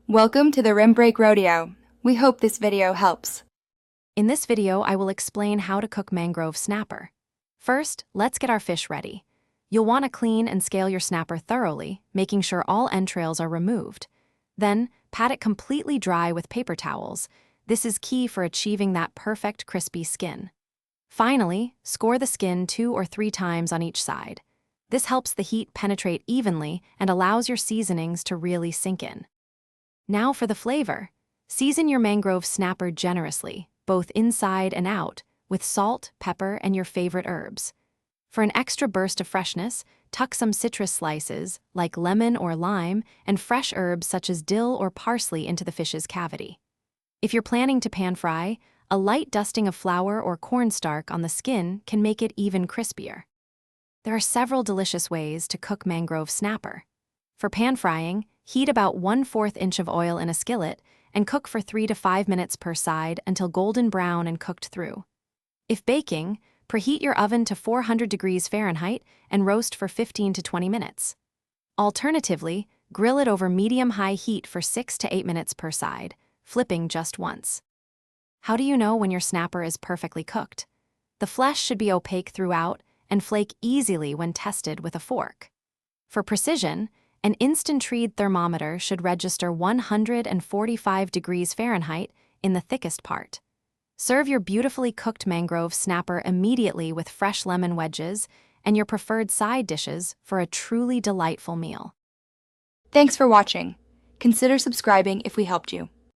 Welcome to the Rim Break Rodeo. We hope this video helps. In this video, I will explain how to cook mangrove snapper. First, let's get our fish ready. You'll want to clean and scale your snapper thoroughly, making sure all entrails are removed. Then, pat it completely dry with paper towels. This is key for achieving that perfect crispy skin. Finally, score the skin 2 or 3 times on each side. This helps the heat penetrate evenly and allows your seasonings to really sink in. Now for the flavor. Season your mangrove snapper generously, both inside and out, with salt, pepper, and your favorite herbs. For an extra burst of freshness, tuck some citrus slices, like lemon or lime, and fresh herbs such as dill or parsley into the fish's cavity. If you're planning to pan fry, a light dusting of flour or cornstarch on the skin can make it even crispier. There are several delicious ways to cook mangrove snapper. For pan frying, heat about 1/4 inch of oil in a skillet and cook for 3 to 5 minutes per side until golden brown and cooked through. If baking, preheat your oven to 400 degrees Fahrenheit and roast for 15 to 20 minutes. Alternatively, grill it over medium-high heat for 6 to 8 minutes per side, flipping just once. How do you know when your snapper is perfectly cooked? The flesh should be opaque throughout and flake easily when tested with a fork. For precision, an instant-read thermometer should register 145 degrees Fahrenheit in the thickest part. Serve your beautifully cooked mangrove snapper immediately with fresh lemon wedges and your preferred side dishes for a truly delightful meal. Thanks for watching. Consider subscribing if we helped you.